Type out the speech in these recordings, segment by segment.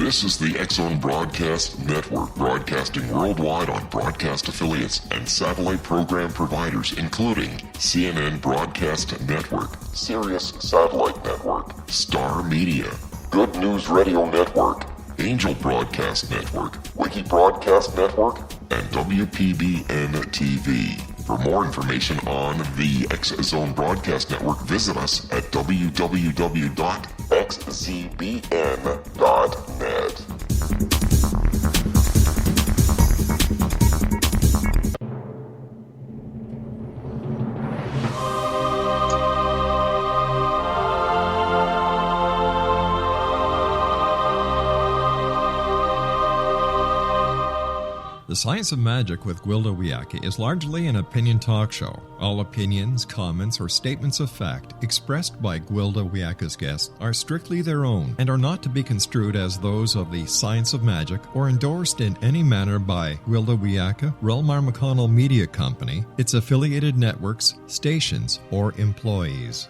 This is the X-Zone Broadcast Network, broadcasting worldwide on broadcast affiliates and satellite program providers, including CNN Broadcast Network, Sirius Satellite Network, Star Media, Good News Radio Network, Angel Broadcast Network, Wiki Broadcast Network, and WPBN TV. For more information on the X-Zone Broadcast Network, visit us at www.xzbn.net. The Science of Magic with Gwilda Wiyaka is largely an opinion talk show. All opinions, comments, or statements of fact expressed by Gwilda Wiyaka's guests are strictly their own and are not to be construed as those of the Science of Magic or endorsed in any manner by Gwilda Wiyaka, Relmar McConnell Media Company, its affiliated networks, stations, or employees.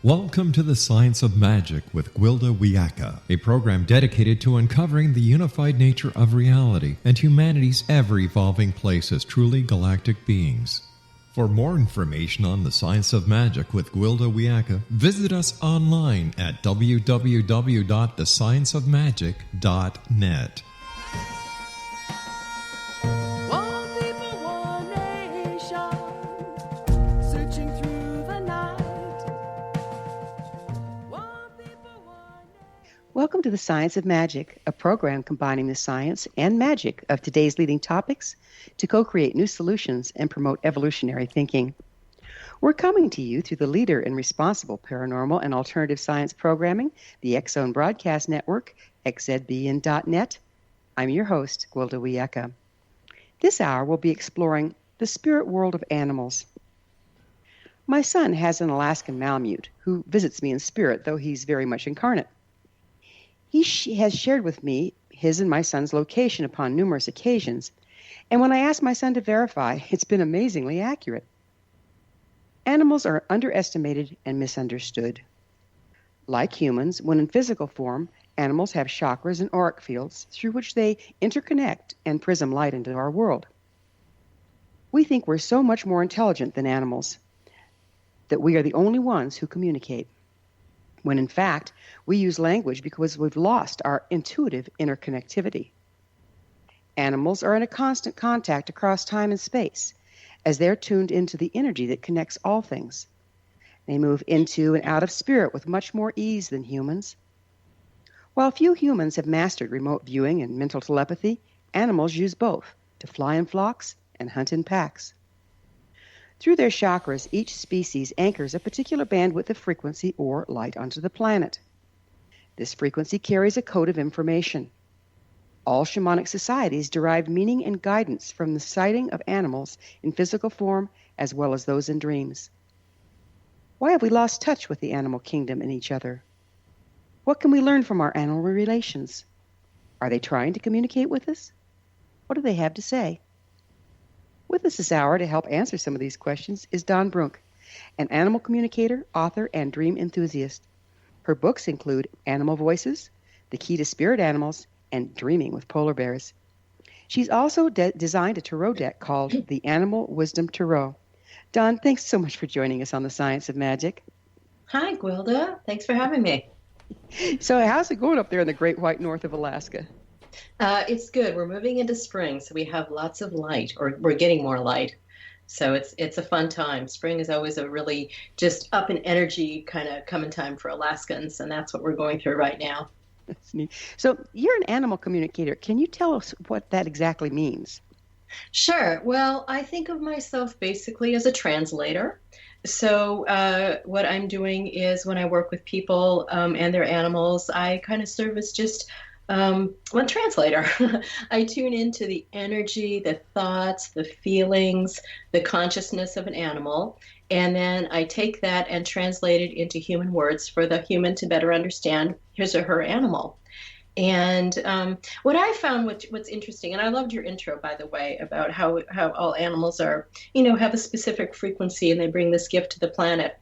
Welcome to the Science of Magic with Gwilda Wiyaka, a program dedicated to uncovering the unified nature of reality and humanity's ever-evolving place as truly galactic beings. For more information on the Science of Magic with Gwilda Wiyaka, visit us online at www.thescienceofmagic.net. Welcome to the Science of Magic, a program combining the science and magic of today's leading topics to co-create new solutions and promote evolutionary thinking. We're coming to you through the leader in responsible paranormal and alternative science programming, the X-Zone Broadcast Network, xzbn.net. I'm your host, Gwilda Wiyaka. This hour we'll be exploring the spirit world of animals. My son has an Alaskan Malamute who visits me in spirit, though he's very much incarnate. He has shared with me his and my son's location upon numerous occasions, and when I asked my son to verify, it's been amazingly accurate. Animals are underestimated and misunderstood. Like humans, when in physical form, animals have chakras and auric fields through which they interconnect and prism light into our world. We think we're so much more intelligent than animals, that we are the only ones who communicate, when in fact, we use language because we've lost our intuitive interconnectivity. Animals are in a constant contact across time and space, as they're tuned into the energy that connects all things. They move into and out of spirit with much more ease than humans. While few humans have mastered remote viewing and mental telepathy, animals use both to fly in flocks and hunt in packs. Through their chakras, each species anchors a particular bandwidth of frequency or light onto the planet. This frequency carries a code of information. All shamanic societies derive meaning and guidance from the sighting of animals in physical form as well as those in dreams. Why have we lost touch with the animal kingdom and each other? What can we learn from our animal relations? Are they trying to communicate with us? What do they have to say? With us this hour to help answer some of these questions is Dawn Brunke, an animal communicator, author, and dream enthusiast. Her books include Animal Voices, The Key to Spirit Animals, and Dreaming with Polar Bears. She's also designed a tarot deck called the Animal Wisdom Tarot. Dawn, thanks so much for joining us on the Science of Magic. Hi, Gwilda. Thanks for having me. So how's it going up there in the great white north of Alaska? It's good. We're moving into spring, so we have lots of light, or we're getting more light. So it's a fun time. Spring is always a really just up in energy kind of coming time for Alaskans, and that's what we're going through right now. That's neat. So you're an animal communicator. Can you tell us what that exactly means? Sure. Well, I think of myself basically as a translator. So what I'm doing is when I work with people and their animals, I kind of serve as just one translator. I tune into the energy, the thoughts, the feelings, the consciousness of an animal, and then I take that and translate it into human words for the human to better understand his or her animal. And what I found, what's interesting, and I loved your intro, by the way, about how all animals are, have a specific frequency and they bring this gift to the planet.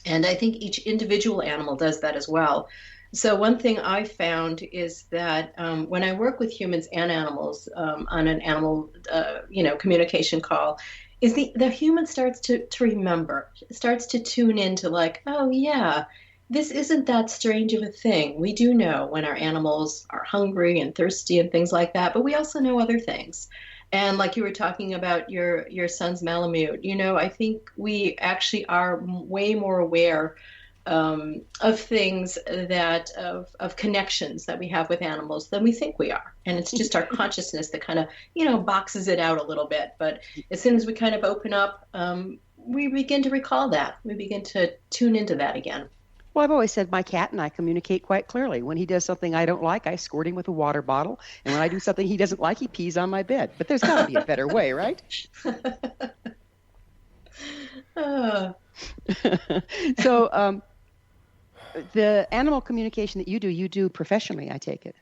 And I think each individual animal does that as well. So one thing I found is that when I work with humans and animals on an animal, communication call, is the human starts to remember, starts to tune into like, oh yeah, this isn't that strange of a thing. We do know when our animals are hungry and thirsty and things like that, but we also know other things. And like you were talking about your son's Malamute, I think we actually are way more aware of things of connections that we have with animals than we think we are. And it's just our consciousness that kind of, boxes it out a little bit. But as soon as we kind of open up, we begin to recall that. We begin to tune into that again. Well, I've always said my cat and I communicate quite clearly. When he does something I don't like, I squirt him with a water bottle. And when I do something he doesn't like, he pees on my bed. But there's got to be a better way, right? So the animal communication that you do professionally, I take it.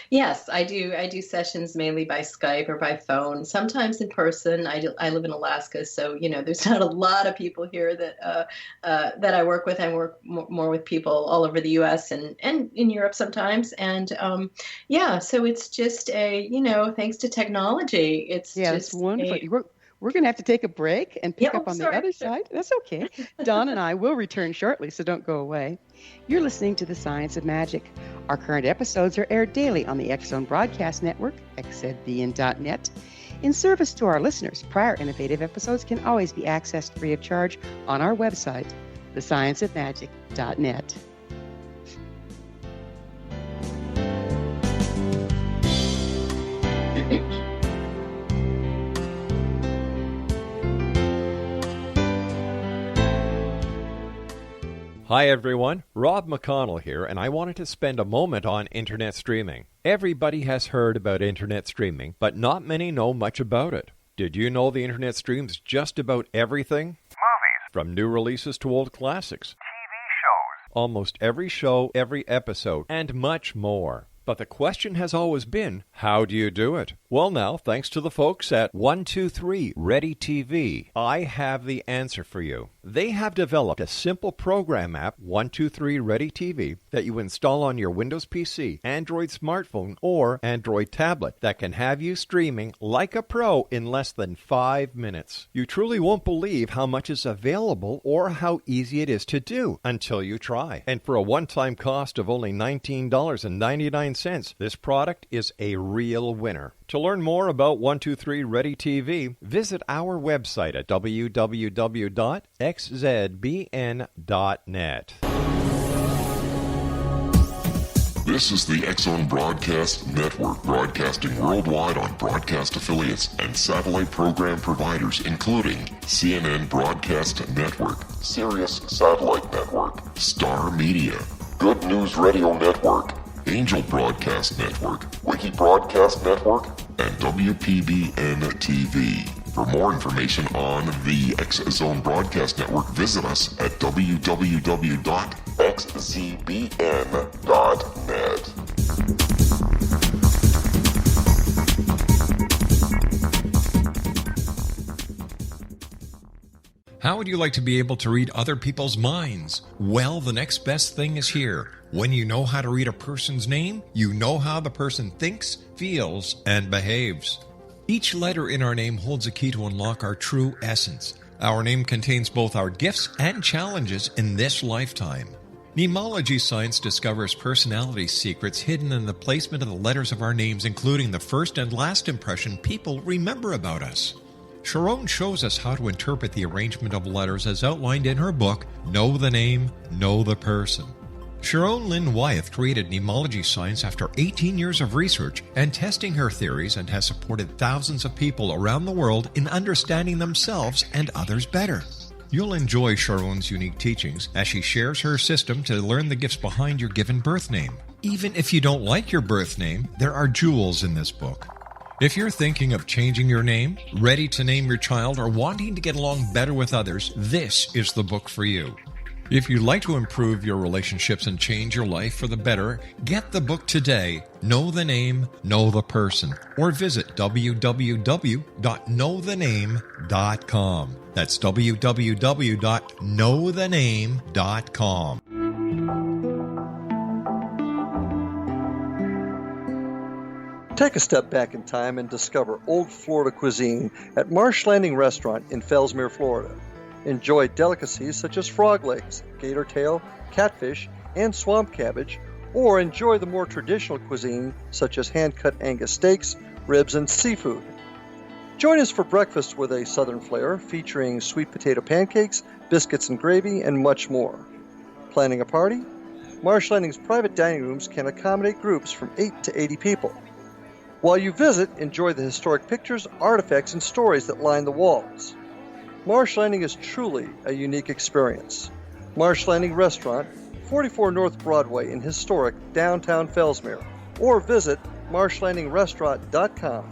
Yes, I do. I do sessions mainly by Skype or by phone, sometimes in person. I live in Alaska, so there's not a lot of people here that I work with. I work more with people all over the U.S. and in Europe sometimes. And so it's just thanks to technology, it's that's wonderful. We're going to have to take a break and pick up on the other side. That's okay. Don and I will return shortly, so don't go away. You're listening to The Science of Magic. Our current episodes are aired daily on the X Zone Broadcast Network, xzbn.net. In service to our listeners, prior innovative episodes can always be accessed free of charge on our website, thescienceofmagic.net. Hi everyone, Rob McConnell here, and I wanted to spend a moment on internet streaming. Everybody has heard about internet streaming, but not many know much about it. Did you know the internet streams just about everything? Movies. From new releases to old classics. TV shows. Almost every show, every episode, and much more. But the question has always been, how do you do it? Well now, thanks to the folks at 123 Ready TV, I have the answer for you. They have developed a simple program app, 123 Ready TV, that you install on your Windows PC, Android smartphone, or Android tablet that can have you streaming like a pro in less than 5 minutes. You truly won't believe how much is available or how easy it is to do until you try. And for a one-time cost of only $19.99, this product is a real winner. To learn more about 123 Ready TV, visit our website at www.xzbn.net. This is the X Zone Broadcast Network, broadcasting worldwide on broadcast affiliates and satellite program providers, including CNN Broadcast Network, Sirius Satellite Network, Star Media, Good News Radio Network, Angel Broadcast Network, Wiki Broadcast Network, and WPBN TV. For more information on the X Zone Broadcast Network, visit us at www.xzbn.net. How would you like to be able to read other people's minds? Well, the next best thing is here. When you know how to read a person's name, you know how the person thinks, feels, and behaves. Each letter in our name holds a key to unlock our true essence. Our name contains both our gifts and challenges in this lifetime. Mnemology science discovers personality secrets hidden in the placement of the letters of our names, including the first and last impression people remember about us. Sharon shows us how to interpret the arrangement of letters as outlined in her book, Know the Name, Know the Person. Sharon Lynn Wyeth created mnemology science after 18 years of research and testing her theories, and has supported thousands of people around the world in understanding themselves and others better. You'll enjoy Sharon's unique teachings as she shares her system to learn the gifts behind your given birth name. Even if you don't like your birth name, there are jewels in this book. If you're thinking of changing your name, ready to name your child, or wanting to get along better with others, this is the book for you. If you'd like to improve your relationships and change your life for the better, get the book today, Know the Name, Know the Person, or visit www.knowthename.com. That's www.knowthename.com. Take a step back in time and discover old Florida cuisine at Marsh Landing Restaurant in Fellsmere, Florida. Enjoy delicacies such as frog legs, gator tail, catfish, and swamp cabbage, or enjoy the more traditional cuisine such as hand-cut Angus steaks, ribs, and seafood. Join us for breakfast with a southern flair featuring sweet potato pancakes, biscuits and gravy, and much more. Planning a party? Marsh Landing's private dining rooms can accommodate groups from 8 to 80 people. While you visit, enjoy the historic pictures, artifacts, and stories that line the walls. Marsh Landing is truly a unique experience. Marsh Landing Restaurant, 44 North Broadway in historic downtown Fellsmere, or visit marshlandingrestaurant.com.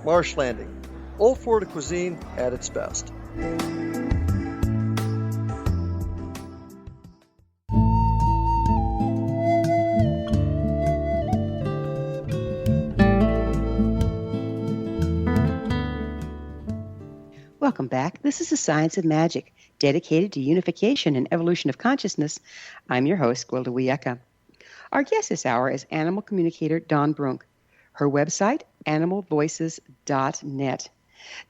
Marsh Landing, old Florida cuisine at its best. Welcome back. This is the Science of Magic, dedicated to unification and evolution of consciousness. I'm your host, Gwilda Wiyaka. Our guest this hour is animal communicator Dawn Brunke. Her website, animalvoices.net.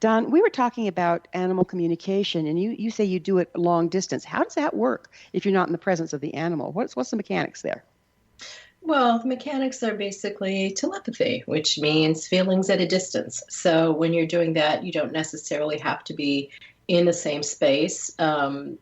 Dawn, we were talking about animal communication, and you say you do it long distance. How does that work if you're not in the presence of the animal? What's the mechanics there? Well, the mechanics are basically telepathy, which means feelings at a distance. So when you're doing that, you don't necessarily have to be in the same space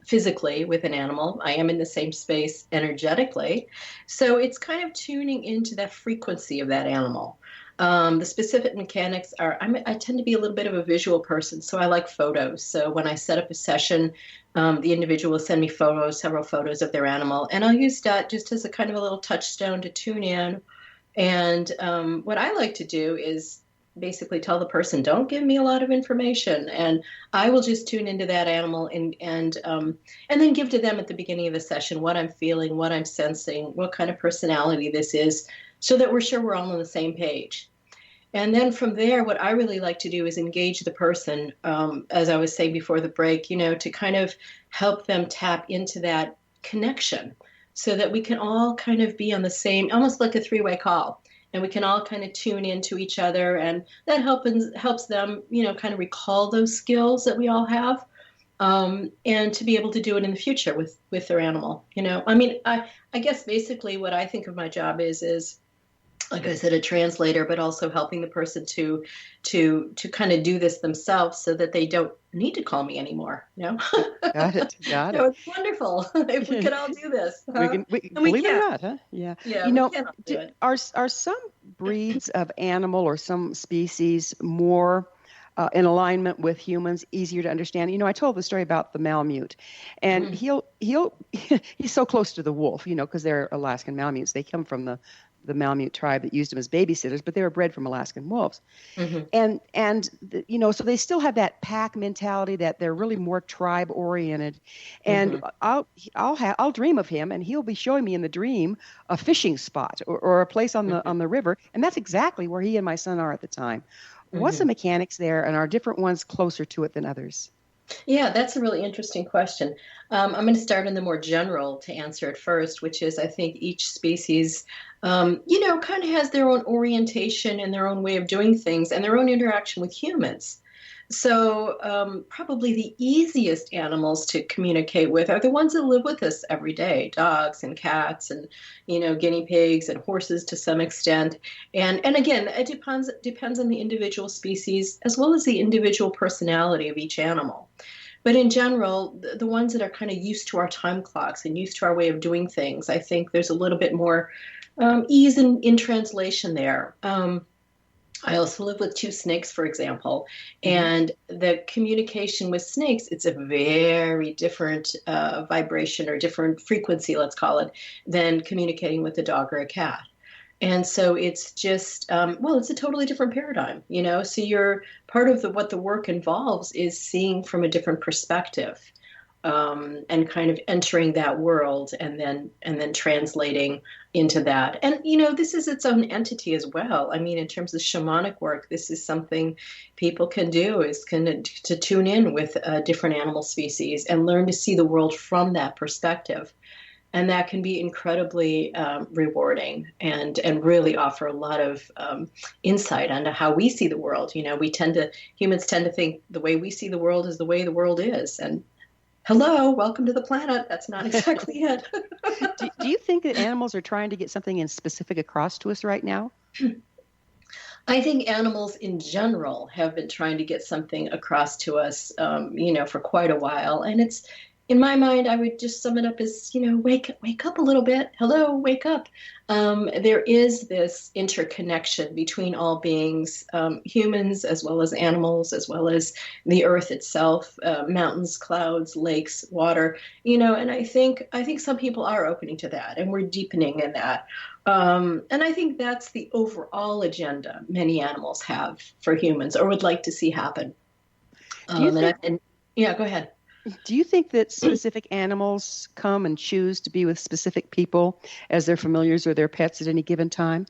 physically with an animal. I am in the same space energetically. So it's kind of tuning into that frequency of that animal. The specific mechanics are, I tend to be a little bit of a visual person, so I like photos. So when I set up a session, the individual will send me several photos of their animal, and I'll use that just as a kind of a little touchstone to tune in. And what I like to do is basically tell the person, don't give me a lot of information, and I will just tune into that animal and then give to them at the beginning of the session what I'm feeling, what I'm sensing, what kind of personality this is, so that we're sure we're all on the same page. And then from there, what I really like to do is engage the person, as I was saying before the break, to kind of help them tap into that connection so that we can all kind of be on the same, almost like a three-way call. And we can all kind of tune into each other, and that helps them, kind of recall those skills that we all have, and to be able to do it in the future with their animal. I guess basically what I think of my job is, like I said, a translator, but also helping the person to kind of do this themselves so that they don't need to call me anymore. Got it. It's wonderful if we could all do this. We believe it or not, huh? Yeah. We can all do it. Are some breeds of animal or some species more in alignment with humans, easier to understand? I told the story about the Malamute, and he's so close to the wolf, because they're Alaskan Malamutes. They come from the Malamute tribe that used them as babysitters, but they were bred from Alaskan wolves. Mm-hmm. So they still have that pack mentality, that they're really more tribe oriented. And I'll dream of him, and he'll be showing me in the dream a fishing spot or a place on the river, and that's exactly where he and my son are at the time. What's the mechanics there, and are different ones closer to it than others? Yeah, that's a really interesting question. I'm going to start in the more general to answer it first, which is I think each species, kind of has their own orientation and their own way of doing things and their own interaction with humans. So probably the easiest animals to communicate with are the ones that live with us every day, dogs and cats and, guinea pigs and horses to some extent. And again, it depends on the individual species as well as the individual personality of each animal. But in general, the ones that are kind of used to our time clocks and used to our way of doing things, I think there's a little bit more ease in translation there. I also live with 2 snakes, for example, and the communication with snakes, it's a very different vibration or different frequency, let's call it, than communicating with a dog or a cat. And so it's just, it's a totally different paradigm, So you're part of what the work involves is seeing from a different perspective. and kind of entering that world and then translating into that. And this is its own entity as well. I mean, in terms of shamanic work, this is something people can do, is to tune in with different animal species and learn to see the world from that perspective. And that can be incredibly rewarding and really offer a lot of insight onto how we see the world. Humans tend to think the way we see the world is the way the world is. And hello, welcome to the planet. That's not exactly it. Do you think that animals are trying to get something in specific across to us right now? I think animals in general have been trying to get something across to us, for quite a while. And it's, in my mind, I would just sum it up as, wake up a little bit. Hello, wake up. There is this interconnection between all beings, humans as well as animals, as well as the earth itself, mountains, clouds, lakes, water, and I think some people are opening to that, and we're deepening in that. And I think that's the overall agenda many animals have for humans or would like to see happen. Yeah, go ahead. Do you think that specific animals come and choose to be with specific people as their familiars or their pets at any given time?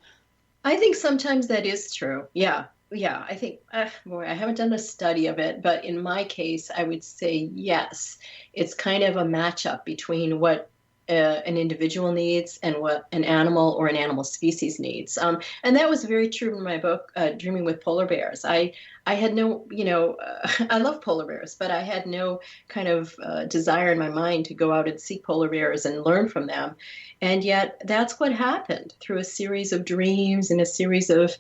I think sometimes that is true. Yeah. I think, I haven't done a study of it, but in my case, I would say yes. It's kind of a matchup between what an individual needs and what an animal or an animal species needs. And that was very true in my book, Dreaming with Polar Bears. I had no, I love polar bears, but I had no kind of desire in my mind to go out and see polar bears and learn from them. And yet that's what happened through a series of dreams and a series of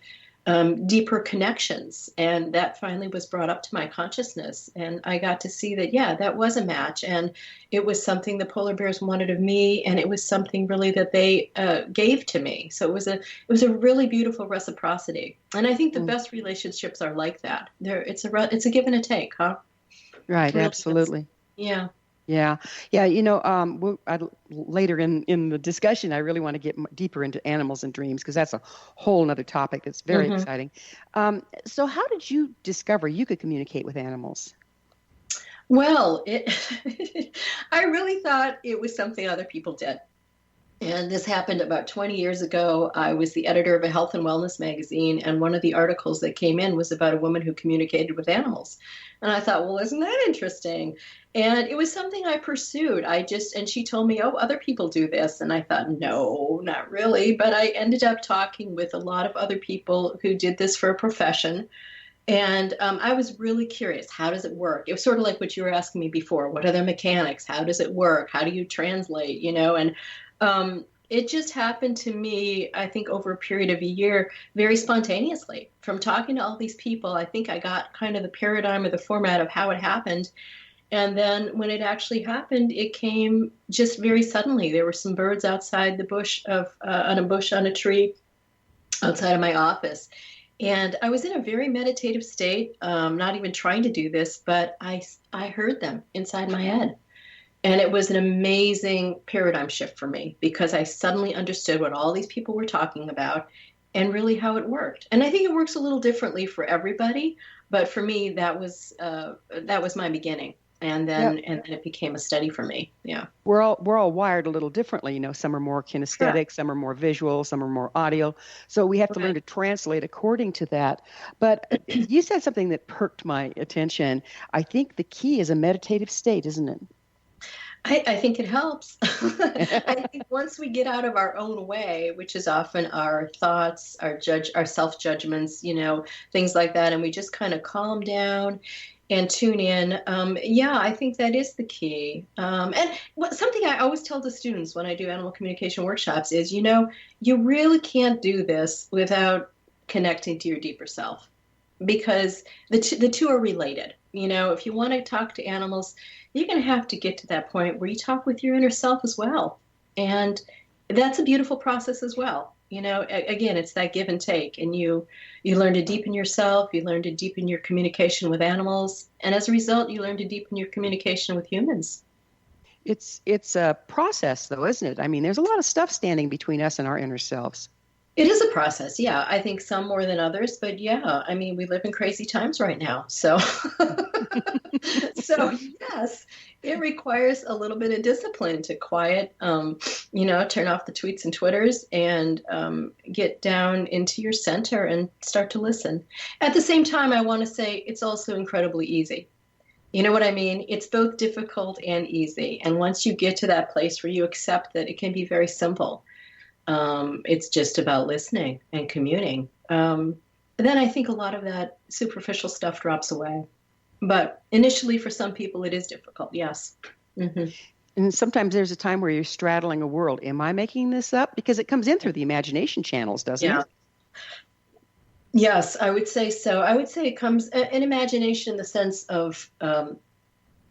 deeper connections. And that finally was brought up to my consciousness. And I got to see that, that was a match. And it was something the polar bears wanted of me. And it was something really that they gave to me. So it was a really beautiful reciprocity. And I think the best relationships are like that. It's a give and a take, huh? Right. Really, absolutely. Yeah. Yeah. Later in the discussion, I really want to get deeper into animals and dreams because that's a whole other topic that's very exciting. So how did you discover you could communicate with animals? Well, I really thought it was something other people did. And this happened about 20 years ago. I was the editor of a health and wellness magazine, and one of the articles that came in was about a woman who communicated with animals. And I thought, well, isn't that interesting? And it was something I pursued. And she told me, oh, other people do this. And I thought, no, not really. But I ended up talking with a lot of other people who did this for a profession. And I was really curious. How does it work? It was sort of like what you were asking me before. What are the mechanics? How does it work? How do you translate? And it just happened to me, I think, over a period of a year, very spontaneously. From talking to all these people, I think I got kind of the paradigm or the format of how it happened. And then when it actually happened, it came just very suddenly. There were some birds outside the bush on a tree outside of my office. And I was in a very meditative state, not even trying to do this, but I heard them inside my head. And it was an amazing paradigm shift for me because I suddenly understood what all these people were talking about and really how it worked. And I think it works a little differently for everybody, but for me, that was my beginning. And then it became a study for me. Yeah. We're all wired a little differently. Some are more kinesthetic, some are more visual, some are more audio. So we have to learn to translate according to that. But you said something that perked my attention. I think the key is a meditative state, isn't it? I think it helps. I think once we get out of our own way, which is often our thoughts, our self-judgments, things like that, and we just kind of calm down and tune in. I think that is the key. And something I always tell the students when I do animal communication workshops is, you really can't do this without connecting to your deeper self because the two are related. If you want to talk to animals, you're going to have to get to that point where you talk with your inner self as well. And that's a beautiful process as well. Again, it's that give and take. And you learn to deepen yourself. You learn to deepen your communication with animals. And as a result, you learn to deepen your communication with humans. It's a process, though, isn't it? I mean, there's a lot of stuff standing between us and our inner selves. It is a process, yeah. I think some more than others, but yeah, I mean, we live in crazy times right now. So, so yes, it requires a little bit of discipline to quiet, turn off the tweets and Twitters and get down into your center and start to listen. At the same time, I want to say it's also incredibly easy. You know what I mean? It's both difficult and easy. And once you get to that place where you accept that it can be very simple, it's just about listening and communing. And then I think a lot of that superficial stuff drops away. But initially, for some people, it is difficult. Yes. Mm-hmm. And sometimes there's a time where you're straddling a world. Am I making this up? Because it comes in through the imagination channels, doesn't it? Yes, I would say so. I would say it comes in imagination in the sense of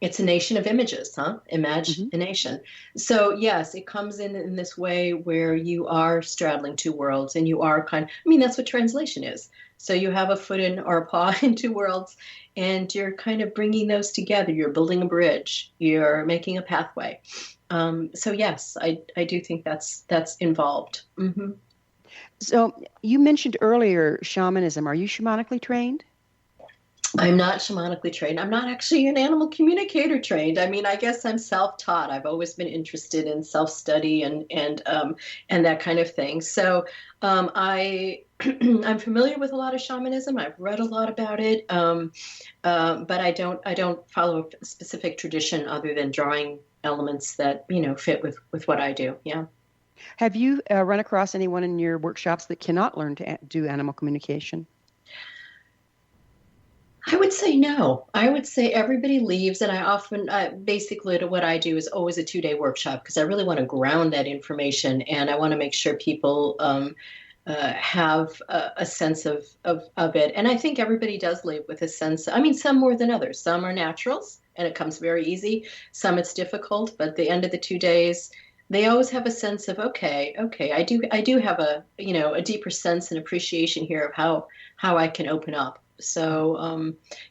it's a nation of images, huh? Imagination. Mm-hmm. So yes, it comes in this way where you are straddling two worlds and you are that's what translation is. So you have a foot in or a paw in two worlds and you're kind of bringing those together. You're building a bridge. You're making a pathway. So yes, I do think that's involved. Mm-hmm. So you mentioned earlier shamanism. Are you shamanically trained? I'm not shamanically trained. I'm not actually an animal communicator trained. I mean, I guess I'm self-taught. I've always been interested in self-study and that kind of thing. So I'm familiar with a lot of shamanism. I've read a lot about it, but I don't follow a specific tradition other than drawing elements that fit with what I do. Yeah. Have you run across anyone in your workshops that cannot learn to do animal communication? I would say no. I would say everybody leaves, and I often, basically what I do is always a 2-day workshop because I really want to ground that information, and I want to make sure people have a sense of it. And I think everybody does leave with a sense. I mean, some more than others. Some are naturals, and it comes very easy. Some it's difficult, but at the end of the 2 days, they always have a sense of okay, I do have a deeper sense and appreciation here of how I can open up. So,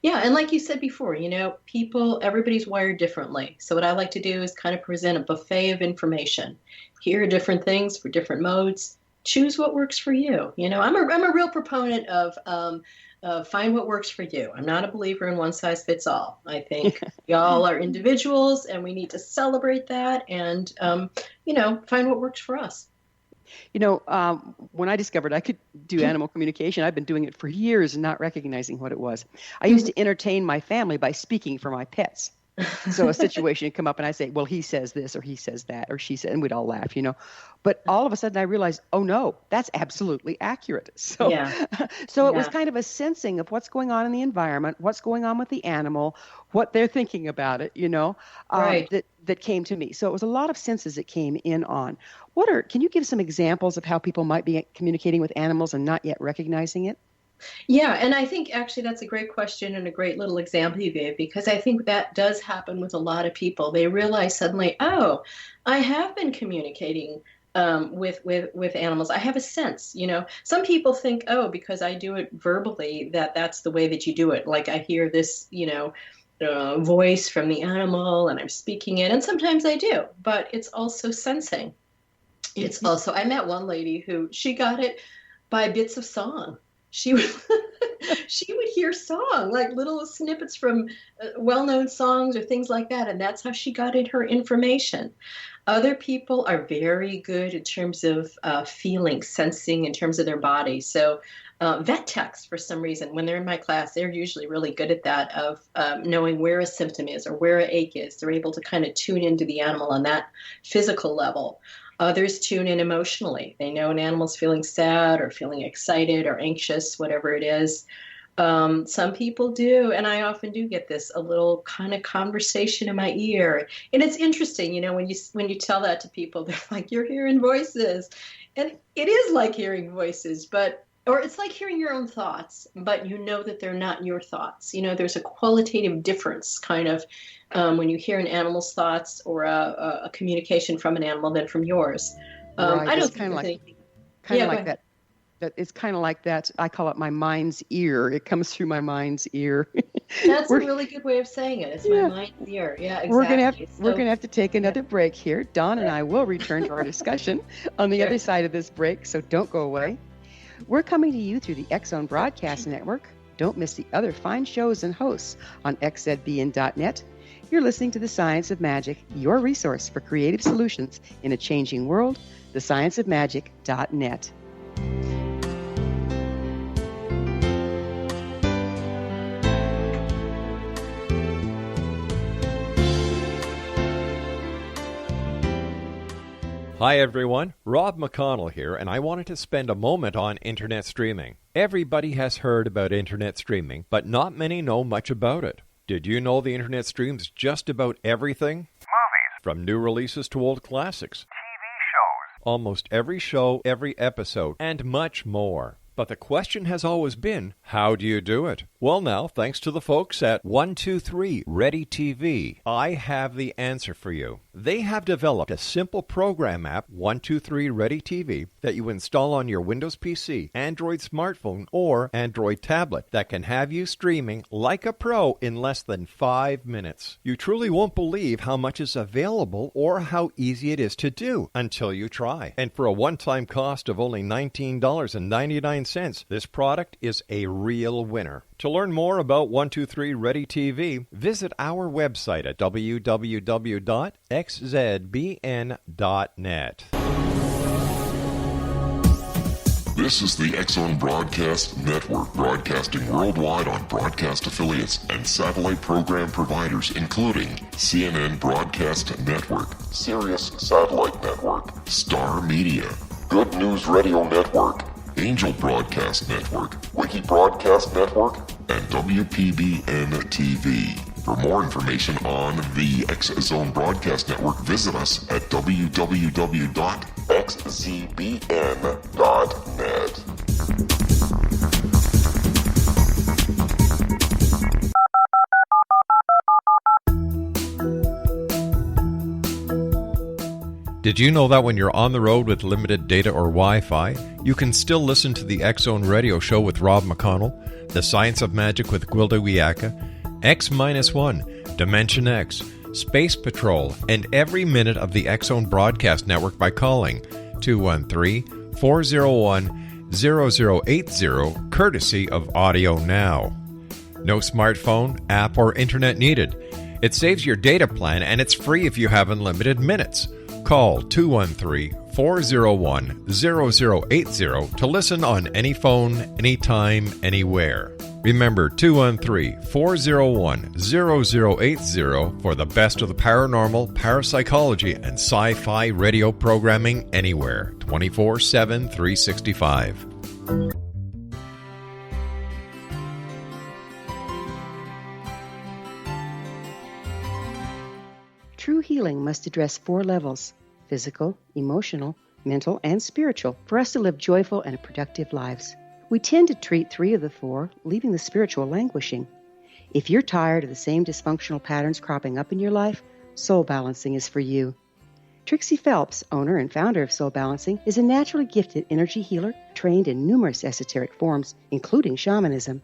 and like you said before, everybody's wired differently. So what I like to do is kind of present a buffet of information. Here are different things for different modes. Choose what works for you. I'm a real proponent of find what works for you. I'm not a believer in one size fits all. I think we all are individuals and we need to celebrate that and, find what works for us. When I discovered I could do animal communication, I've been doing it for years and not recognizing what it was. I used to entertain my family by speaking for my pets. So a situation would come up and I'd say, well, he says this or he says that or she said, and we'd all laugh, But all of a sudden I realized, oh, no, that's absolutely accurate. So, it was kind of a sensing of what's going on in the environment, what's going on with the animal, what they're thinking about it, right. that came to me. So it was a lot of senses that came in on. Can you give some examples of how people might be communicating with animals and not yet recognizing it? Yeah, and I think actually that's a great question and a great little example you gave because I think that does happen with a lot of people. They realize suddenly, oh, I have been communicating with animals. I have a sense, Some people think, oh, because I do it verbally, that's the way that you do it. Like I hear this, voice from the animal and I'm speaking it, and sometimes I do, but it's also sensing. It's also, I met one lady who she got it by bits of song. She would hear song, like little snippets from well-known songs or things like that, and that's how she got in her information. Other people are very good in terms of feeling, sensing in terms of their body. So vet techs, for some reason, when they're in my class, they're usually really good at that, of knowing where a symptom is or where an ache is. They're able to kind of tune into the animal on that physical level. Others tune in emotionally. They know an animal's feeling sad or feeling excited or anxious, whatever it is. Some people do, and I often do get this, a little kind of conversation in my ear. And it's interesting, when you tell that to people, they're like, you're hearing voices. And it is like hearing voices, or it's like hearing your own thoughts, but that they're not your thoughts. There's a qualitative difference kind of when you hear an animal's thoughts or a communication from an animal than from yours. Right. I don't kind of like that. That it's kind of like that. I call it my mind's ear. It comes through my mind's ear. That's a really good way of saying it. It's my mind's ear. Yeah, exactly. We're gonna have to take another break here. Dawn and I will return to our discussion on the other side of this break, so don't go away. We're coming to you through the X-Zone Broadcast Network. Don't miss the other fine shows and hosts on xzbn.net. You're listening to The Science of Magic, your resource for creative solutions in a changing world, thescienceofmagic.net. Hi everyone, Rob McConnell here, and I wanted to spend a moment on internet streaming. Everybody has heard about internet streaming, but not many know much about it. Did you know the internet streams just about everything? Movies. From new releases to old classics. TV shows. Almost every show, every episode, and much more. But the question has always been, how do you do it? Well now, thanks to the folks at 123 Ready TV, I have the answer for you. They have developed a simple program app, 123 Ready TV, that you install on your Windows PC, Android smartphone, or Android tablet that can have you streaming like a pro in less than 5 minutes. You truly won't believe how much is available or how easy it is to do until you try. And for a one-time cost of only $19.99, this product is a real winner. To learn more about 123 Ready TV, visit our website at www.xzbn.net. This is the X-Zone Broadcast Network, broadcasting worldwide on broadcast affiliates and satellite program providers, including CNN Broadcast Network, Sirius Satellite Network, Star Media, Good News Radio Network, Angel Broadcast Network, Wiki Broadcast Network, and WPBN TV. For more information on the X-Zone Broadcast Network, visit us at www.xzbn.net. Did you know that when you're on the road with limited data or Wi-Fi, you can still listen to the X-Zone Radio Show with Rob McConnell, The Science of Magic with Gwilda Wiyaka, X-1, Dimension X, Space Patrol, and every minute of the X-Zone Broadcast Network by calling 213-401-0080, courtesy of Audio Now. No smartphone, app, or internet needed. It saves your data plan, and it's free if you have unlimited minutes. Call 213-401-0080 to listen on any phone, anytime, anywhere. Remember 213-401-0080 for the best of the paranormal, parapsychology, and sci-fi radio programming anywhere, 24/7, 365. True healing must address 4 levels: physical, emotional, mental, and spiritual, for us to live joyful and productive lives. We tend to treat 3 of the 4, leaving the spiritual languishing. If you're tired of the same dysfunctional patterns cropping up in your life, Soul Balancing is for you. Trixie Phelps, owner and founder of Soul Balancing, is a naturally gifted energy healer trained in numerous esoteric forms, including shamanism.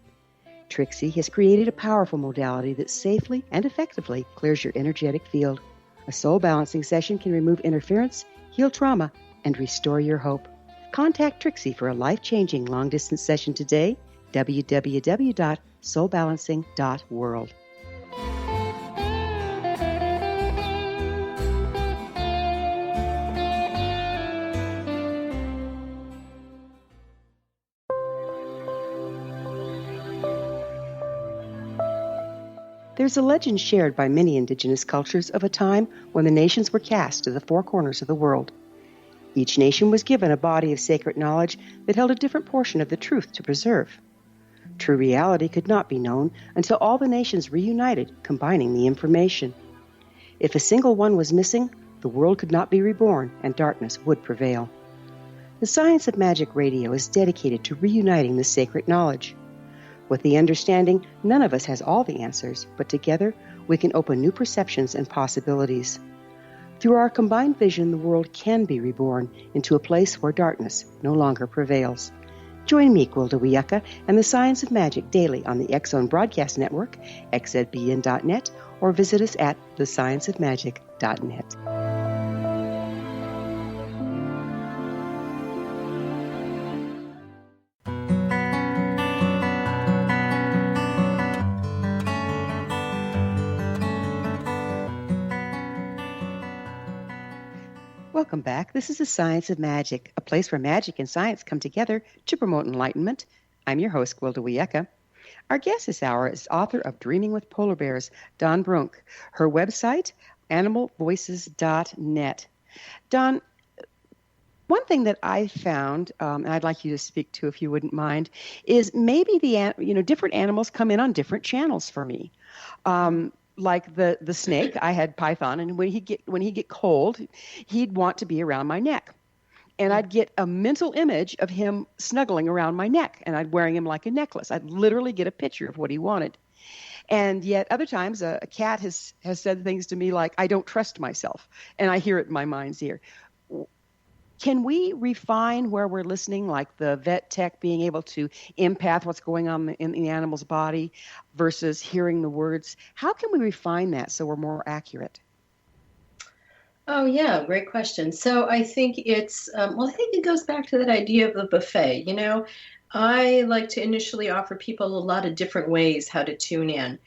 Trixie has created a powerful modality that safely and effectively clears your energetic field. A soul balancing session can remove interference, heal trauma, and restore your hope. Contact Trixie for a life-changing long-distance session today, www.soulbalancing.world. There's a legend shared by many indigenous cultures of a time when the nations were cast to the 4 corners of the world. Each nation was given a body of sacred knowledge that held a different portion of the truth to preserve. True reality could not be known until all the nations reunited, combining the information. If a single one was missing, the world could not be reborn and darkness would prevail. The Science of Magic Radio is dedicated to reuniting the sacred knowledge. With the understanding, none of us has all the answers, but together we can open new perceptions and possibilities. Through our combined vision, the world can be reborn into a place where darkness no longer prevails. Join me, Gwilda Wiyaka, and the Science of Magic daily on the X-Zone Broadcast Network, xzbn.net, or visit us at thescienceofmagic.net. Welcome back. This is the Science of Magic, a place where magic and science come together to promote enlightenment. I'm your host, Gwilda Wiyaka. Our guest this hour is author of Dreaming with Polar Bears, Dawn Brunke. Her website, animalvoices.net. Dawn, one thing that I found, and I'd like you to speak to if you wouldn't mind, is maybe different animals come in on different channels for me. Like the snake, I had Python, and when he get cold, he'd want to be around my neck. And I'd get a mental image of him snuggling around my neck, and I'd wearing him like a necklace. I'd literally get a picture of what he wanted. And yet other times a cat has said things to me like, I don't trust myself, and I hear it in my mind's ear. Can we refine where we're listening, like the vet tech being able to empath what's going on in the animal's body versus hearing the words? How can we refine that so we're more accurate? Oh, yeah, great question. So I think I think it goes back to that idea of the buffet. I like to initially offer people a lot of different ways how to tune in.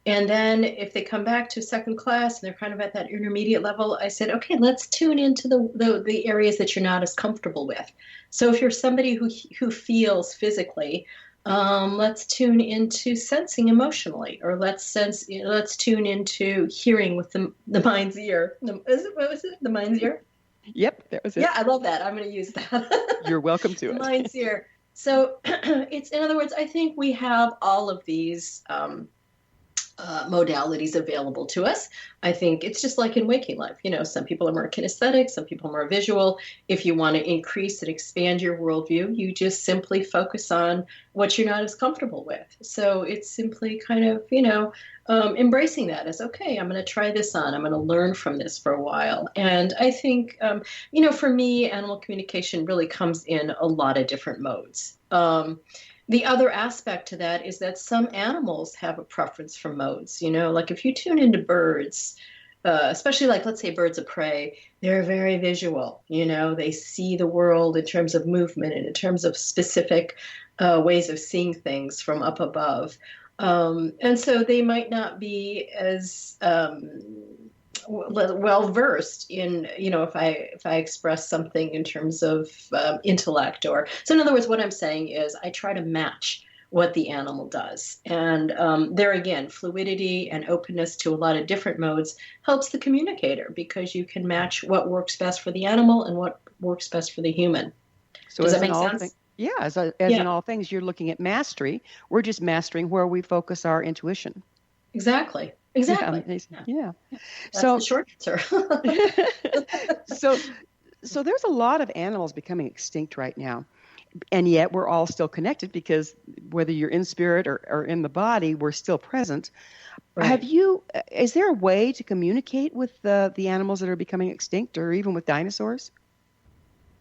And then if they come back to second class and they're kind of at that intermediate level, I said, okay, let's tune into the areas that you're not as comfortable with. So if you're somebody who feels physically, let's tune into sensing emotionally, or let's tune into hearing with the mind's ear. What was it? The mind's ear? Yep, that was it. Yeah, I love that. I'm going to use that. You're welcome to it. The mind's ear. So it's, in other words, I think we have all of these modalities available to us. I think it's just like in waking life. Some people are more kinesthetic, some people are more visual. If you want to increase and expand your worldview, you just simply focus on what you're not as comfortable with. So it's simply kind of, embracing that as, okay, I'm going to try this on. I'm going to learn from this for a while. And I think, for me, animal communication really comes in a lot of different modes. The other aspect to that is that some animals have a preference for modes. Like if you tune into birds, especially like, let's say, birds of prey, they're very visual. They see the world in terms of movement and in terms of specific ways of seeing things from up above. And so they might not be as well versed in, if I express something in terms of intellect, so in other words, what I'm saying is I try to match what the animal does. And there again, fluidity and openness to a lot of different modes helps the communicator, because you can match what works best for the animal and what works best for the human. So does that make sense? As in all things, you're looking at mastery. We're just mastering where we focus our intuition. Exactly. Yeah. That's the short answer. So there's a lot of animals becoming extinct right now, and yet we're all still connected, because whether you're in spirit or in the body, we're still present. Right. Is there a way to communicate with the animals that are becoming extinct, or even with dinosaurs?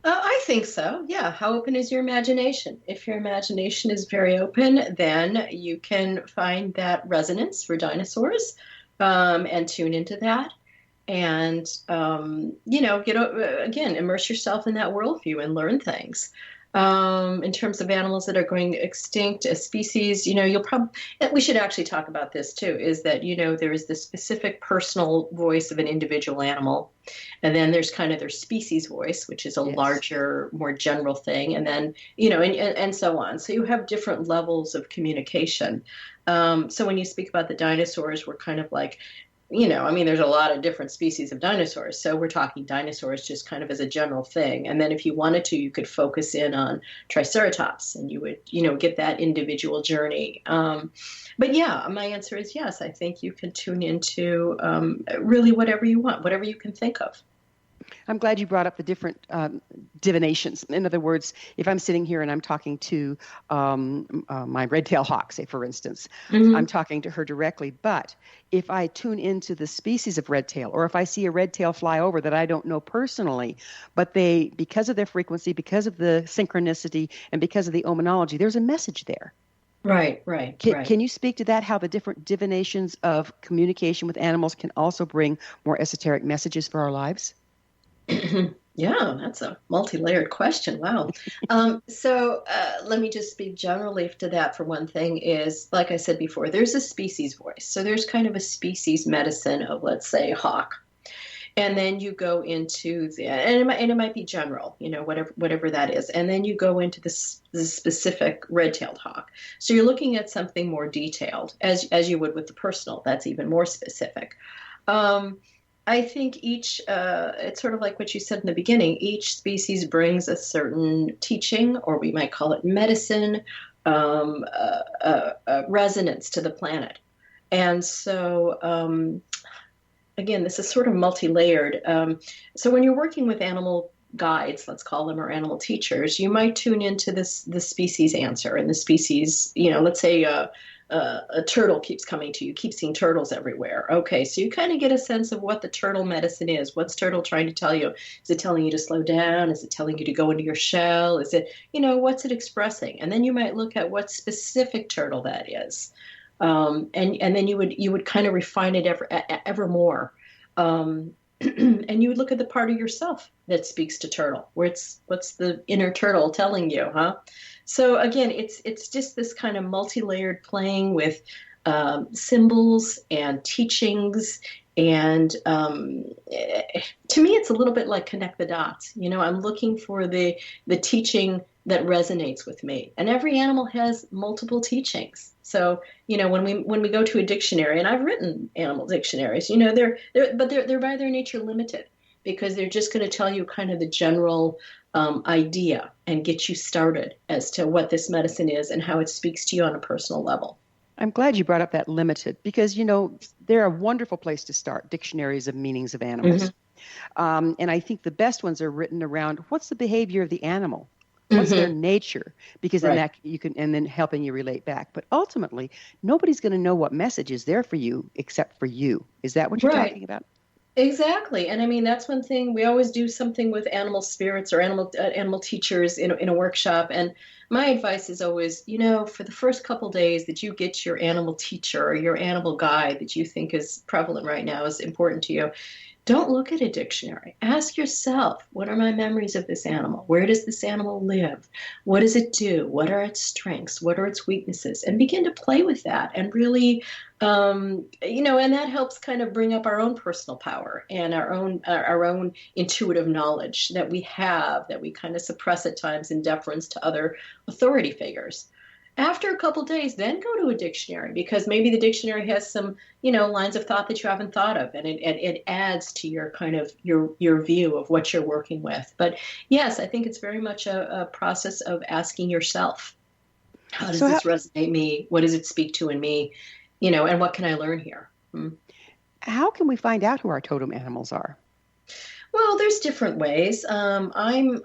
I think so. Yeah. How open is your imagination? If your imagination is very open, then you can find that resonance for dinosaurs, and tune into that. And, immerse yourself in that worldview and learn things. In terms of animals that are going extinct as species, we should actually talk about this too, is that, there is the specific personal voice of an individual animal. And then there's kind of their species voice, which is a larger, more general thing. And then, and so on. So you have different levels of communication. So when you speak about the dinosaurs, we're kind of like, there's a lot of different species of dinosaurs. So we're talking dinosaurs just kind of as a general thing. And then if you wanted to, you could focus in on Triceratops, and you would, get that individual journey. But yeah, my answer is yes. I think you can tune into really whatever you want, whatever you can think of. I'm glad you brought up the different divinations. In other words, if I'm sitting here and I'm talking to my red-tailed hawk, say, for instance, I'm talking to her directly. But if I tune into the species of red-tail, or if I see a red-tail fly over that I don't know personally, but they, because of their frequency, because of the synchronicity, and because of the omenology, there's a message there. Right. Can you speak to that, how the different divinations of communication with animals can also bring more esoteric messages for our lives? Yeah, that's a multi-layered question. Wow. So let me just speak generally to that. For one thing is, like I said before, there's a species voice. So there's kind of a species medicine of, let's say, hawk. And then you go into and it might be general, whatever that is. And then you go into the specific red-tailed hawk. So you're looking at something more detailed, as you would with the personal. That's even more specific. I think it's sort of like what you said in the beginning. Each species brings a certain teaching, or we might call it medicine, resonance to the planet. And so, again, this is sort of multi-layered. So when you're working with animal guides, let's call them, or animal teachers, you might tune into the species answer. And the species, let's say a turtle keeps coming to you, keep seeing turtles everywhere. Okay, so you kind of get a sense of what the turtle medicine is. What's turtle trying to tell you? Is it telling you to slow down? Is it telling you to go into your shell? Is it, what's it expressing? And then you might look at what specific turtle that is. And then you would kind of refine it ever more. And you would look at the part of yourself that speaks to turtle. What's the inner turtle telling you, huh? So again, it's just this kind of multi-layered playing with symbols and teachings. And to me, it's a little bit like connect the dots. I'm looking for the teaching that resonates with me. And every animal has multiple teachings. So, when we go to a dictionary, and I've written animal dictionaries, they're by their nature limited, because they're just going to tell you kind of the general idea and get you started as to what this medicine is and how it speaks to you on a personal level. I'm glad you brought up that limited, because, they're a wonderful place to start, dictionaries of meanings of animals. And I think the best ones are written around what's the behavior of the animal? What's their nature? Because then that you can, and then helping you relate back. But ultimately, nobody's going to know what message is there for you except for you. Is that what you're talking about? Exactly. And I mean, that's one thing. We always do something with animal spirits or animal teachers in a workshop. And my advice is always, for the first couple days that you get your animal teacher or your animal guide that you think is prevalent right now, is important to you, don't look at a dictionary. Ask yourself, what are my memories of this animal? Where does this animal live? What does it do? What are its strengths? What are its weaknesses? And begin to play with that and really, and that helps kind of bring up our own personal power and our own intuitive knowledge that we have, that we kind of suppress at times in deference to other authority figures. After a couple days, then go to a dictionary, because maybe the dictionary has some, lines of thought that you haven't thought of, and it adds to your kind of your view of what you're working with. But yes, I think it's very much a process of asking yourself, how does this resonate me? What does it speak to in me? And what can I learn here? How can we find out who our totem animals are? Well, there's different ways. I'm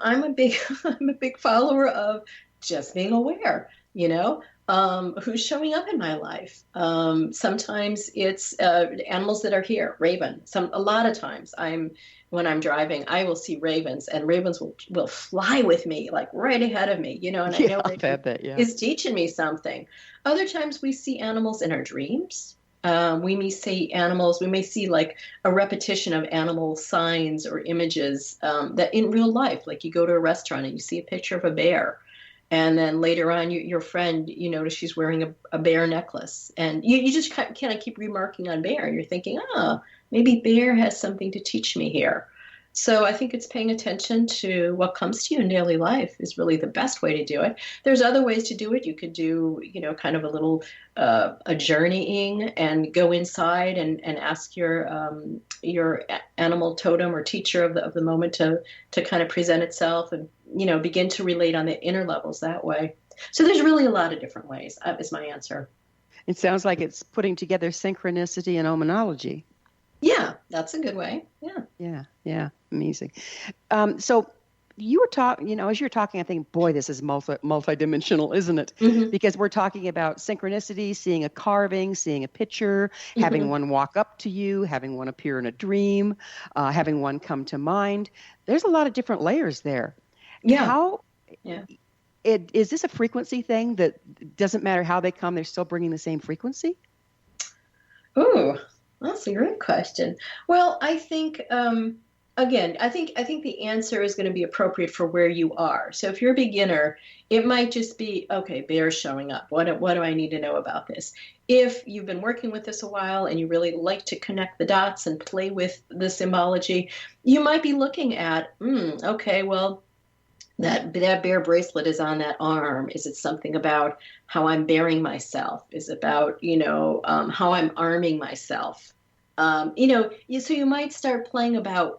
a big follower of just being aware. Who's showing up in my life. Sometimes it's animals that are here, raven. A lot of times when I'm driving, I will see ravens, and ravens will fly with me, like right ahead of me, and I know that is teaching me something. Other times we see animals in our dreams. We may see like a repetition of animal signs or images that in real life, like you go to a restaurant and you see a picture of a bear. And then later on, your friend, notice she's wearing a bear necklace. And you just kind of keep remarking on bear. And you're thinking, maybe bear has something to teach me here. So I think it's paying attention to what comes to you in daily life is really the best way to do it. There's other ways to do it. You could do, kind of a little a journeying and go inside and ask your animal totem or teacher of the moment to kind of present itself and, begin to relate on the inner levels that way. So there's really a lot of different ways, is my answer. It sounds like it's putting together synchronicity and omenology. Yeah, that's a good way. Yeah. Yeah, amazing. So you were talking, as you're talking, I think, boy, this is multidimensional, isn't it? Mm-hmm. Because we're talking about synchronicity, seeing a carving, seeing a picture, having one walk up to you, having one appear in a dream, having one come to mind. There's a lot of different layers there. Yeah. Is this a frequency thing that doesn't matter how they come, they're still bringing the same frequency? Oh, that's a great question. Well, I think again, I think the answer is going to be appropriate for where you are. So if you're a beginner, it might just be, okay, bear's showing up. What do I need to know about this? If you've been working with this a while and you really like to connect the dots and play with the symbology, you might be looking at, okay, well, that bear bracelet is on that arm. Is it something about how I'm bearing myself? Is it about, how I'm arming myself? So you might start playing about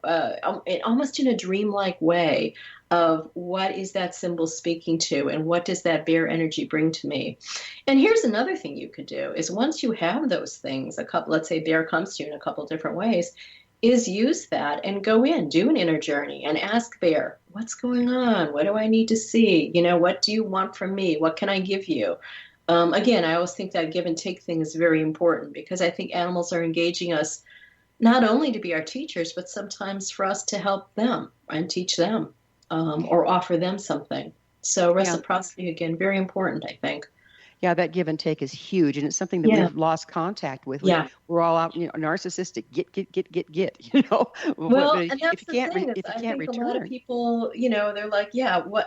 almost in a dreamlike way of what is that symbol speaking to and what does that bear energy bring to me. And here's another thing you could do is once you have those things, let's say bear comes to you in a couple different ways, is use that and go in, do an inner journey and ask bear, what's going on? What do I need to see? What do you want from me? What can I give you? Again, I always think that give and take thing is very important because I think animals are engaging us not only to be our teachers, but sometimes for us to help them and teach them or offer them something. So reciprocity, again, very important, I think. Yeah, that give and take is huge, and it's something that we've lost contact with. We're all out, narcissistic, get. Well, but and that's if you can't, the thing. if you I can't think return, a lot of people, they're like,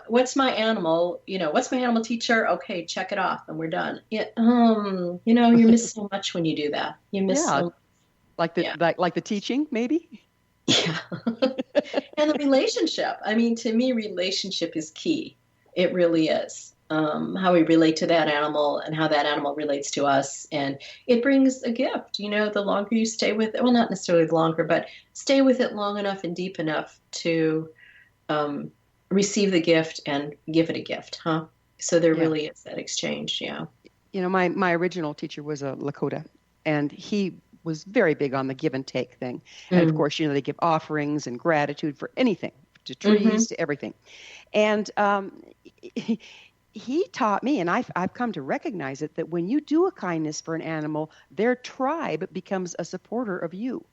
what's my animal? What's my animal teacher? Okay, check it off, and we're done. You miss so much when you do that. You miss so like the teaching, maybe. Yeah, and the relationship. I mean, to me, relationship is key. It really is. How we relate to that animal and how that animal relates to us. And it brings a gift, the longer you stay with it, well, not necessarily longer, but stay with it long enough and deep enough to receive the gift and give it a gift, huh? So there really is that exchange, My original teacher was a Lakota, and he was very big on the give and take thing. And of course, they give offerings and gratitude for anything, to trees, to everything. And he taught me, and I've come to recognize it, that when you do a kindness for an animal, their tribe becomes a supporter of you.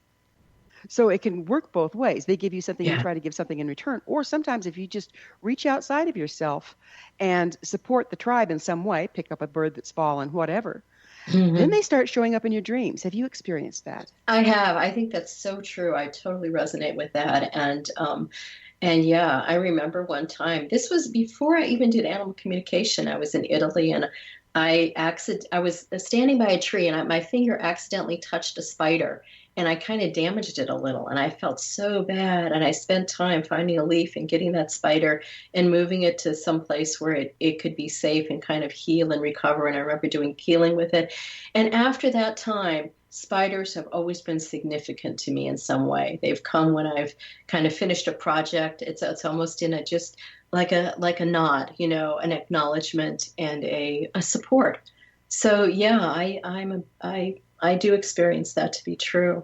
So it can work both ways. They give you something, you try to give something in return. Or sometimes if you just reach outside of yourself and support the tribe in some way, pick up a bird that's fallen, whatever, then they start showing up in your dreams. Have you experienced that? I have. I think that's so true. I totally resonate with that. And yeah, I remember one time, this was before I even did animal communication. I was in Italy and I was standing by a tree and my finger accidentally touched a spider and I kind of damaged it a little and I felt so bad. And I spent time finding a leaf and getting that spider and moving it to some place where it could be safe and kind of heal and recover. And I remember doing healing with it. And after that time, spiders have always been significant to me in some way. They've come when I've kind of finished a project. It's almost in just like a nod, an acknowledgement and a support. So yeah, I do experience that to be true.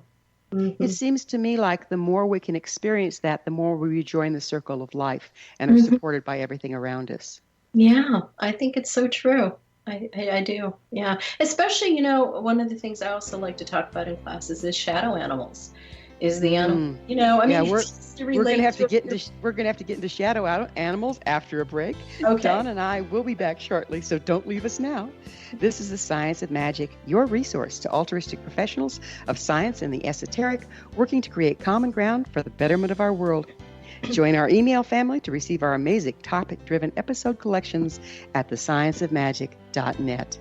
It seems to me like the more we can experience that, the more we rejoin the circle of life and are supported by everything around us. Yeah, I think it's so true. I do. Yeah. Especially, one of the things I also like to talk about in classes is shadow animals. Is the animal, we're going to have to get into shadow animals after a break. Okay. Don and I will be back shortly, so don't leave us now. This is the Science of Magic, your resource to altruistic professionals of science and the esoteric, working to create common ground for the betterment of our world. Join our email family to receive our amazing topic-driven episode collections at thescienceofmagic.net.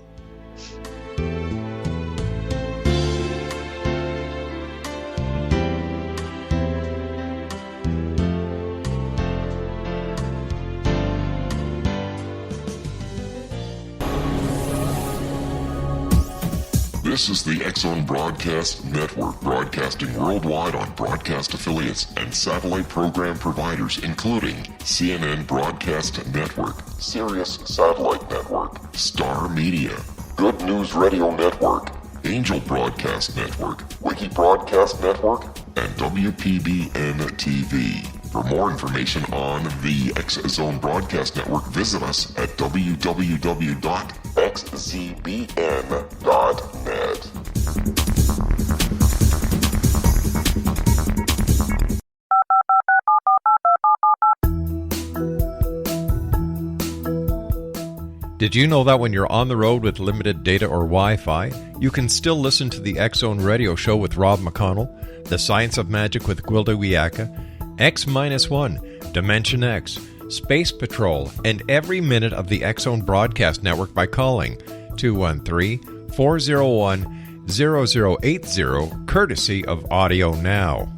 This is the X-Zone Broadcast Network, broadcasting worldwide on broadcast affiliates and satellite program providers, including CNN Broadcast Network, Sirius Satellite Network, Star Media, Good News Radio Network, Angel Broadcast Network, Wiki Broadcast Network, and WPBN TV. For more information on the X Zone Broadcast Network, visit us at www.xzbn.net. Did you know that when you're on the road with limited data or Wi-Fi, you can still listen to the X-Zone Radio Show with Rob McConnell, The Science of Magic with Gwilda Wiyaka, X-1, Dimension X, Space Patrol, and every minute of the X-Zone Broadcast Network by calling 213-401-0080, courtesy of Audio Now.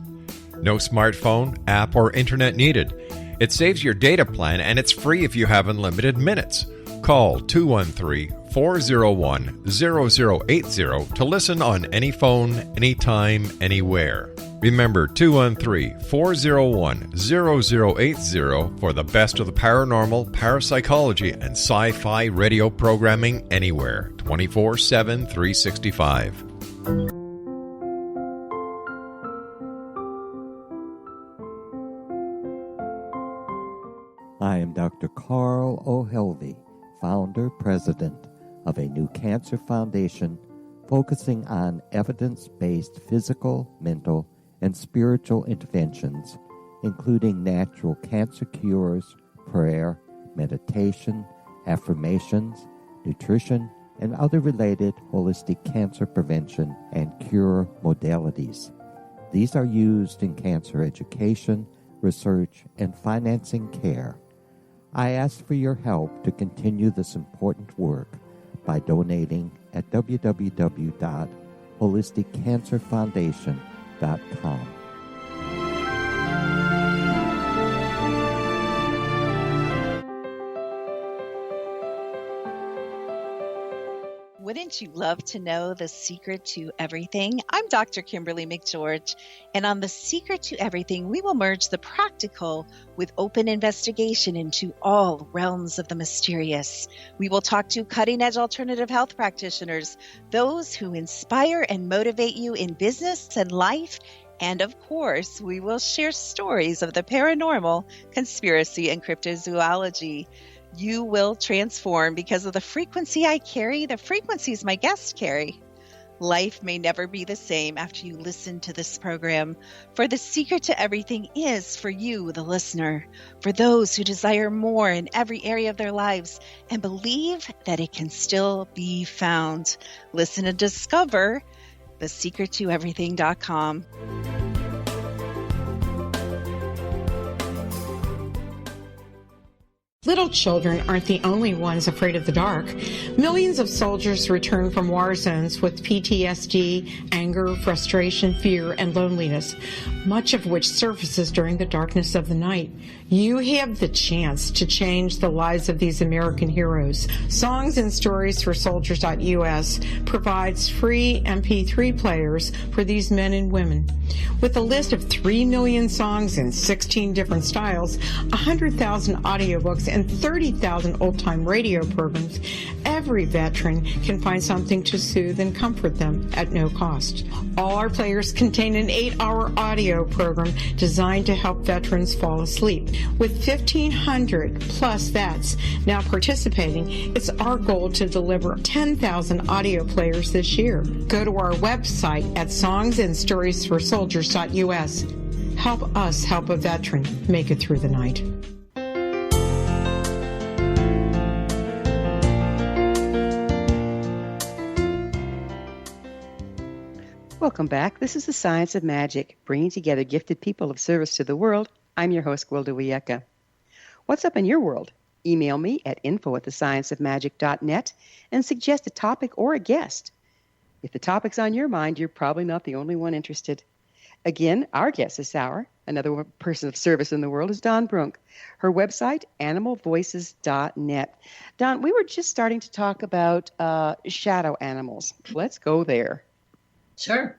No smartphone, app, or internet needed. It saves your data plan and it's free if you have unlimited minutes. Call 213-401-0080 to listen on any phone, anytime, anywhere. Remember 213-401-0080 for the best of the paranormal, parapsychology, and sci-fi radio programming anywhere, 24/7, 365. I am Dr. Carl O'Helvey, founder, president of a new cancer foundation focusing on evidence-based physical, mental, and spiritual interventions, including natural cancer cures, prayer, meditation, affirmations, nutrition, and other related holistic cancer prevention and cure modalities. These are used in cancer education, research, and financing care. I ask for your help to continue this important work by donating at www.holisticcancerfoundation.com. Wouldn't you love to know the secret to everything? I'm Dr. Kimberly McGeorge, and on The Secret to Everything, we will merge the practical with open investigation into all realms of the mysterious. We will talk to cutting-edge alternative health practitioners, those who inspire and motivate you in business and life, and of course, we will share stories of the paranormal, conspiracy, and cryptozoology. You will transform because of the frequency I carry, the frequencies my guests carry. Life may never be the same after you listen to this program, for the secret to everything is for you, the listener, for those who desire more in every area of their lives and believe that it can still be found. Listen and discover thesecrettoeverything.com. Little children aren't the only ones afraid of the dark. Millions of soldiers return from war zones with PTSD, anger, frustration, fear, and loneliness, much of which surfaces during the darkness of the night. You have the chance to change the lives of these American heroes. Songs and Stories for Soldiers.us provides free MP3 players for these men and women. With a list of 3 million songs in 16 different styles, 100,000 audiobooks, and 30,000 old-time radio programs, every veteran can find something to soothe and comfort them at no cost. All our players contain an 8-hour audio program designed to help veterans fall asleep. With 1,500 plus vets now participating, it's our goal to deliver 10,000 audio players this year. Go to our website at songsandstoriesforsoldiers.us. Help us help a veteran make it through the night. Welcome back. This is The Science of Magic, bringing together gifted people of service to the world. I'm your host, Gwilda Wiyaka. What's up in your world? Email me at info@thescienceofmagic.net and suggest a topic or a guest. If the topic's on your mind, you're probably not the only one interested. Again, our guest this hour, another person of service in the world, is Dawn Brunke. Her website, animalvoices.net. Dawn, we were just starting to talk about shadow animals. Let's go there. Sure.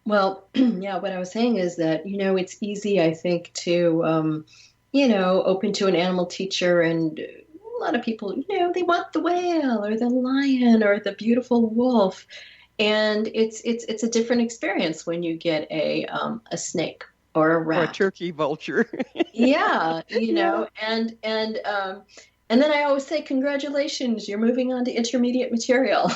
Well, yeah, what I was saying is that, it's easy, I think, to, open to an animal teacher, and a lot of people, they want the whale or the lion or the beautiful wolf. And it's a different experience when you get a snake or a rat or a turkey vulture. yeah, Yeah. and then I always say, congratulations, you're moving on to intermediate material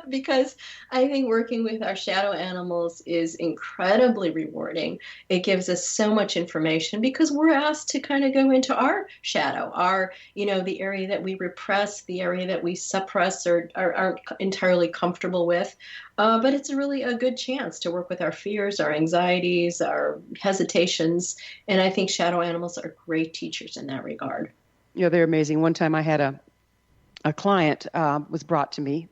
because I think working with our shadow animals is incredibly rewarding. It gives us so much information because we're asked to kind of go into our shadow, the area that we repress, the area that we suppress or aren't entirely comfortable with. But it's really a good chance to work with our fears, our anxieties, our hesitations. And I think shadow animals are great teachers in that regard. Yeah, they're amazing. One time I had a client was brought to me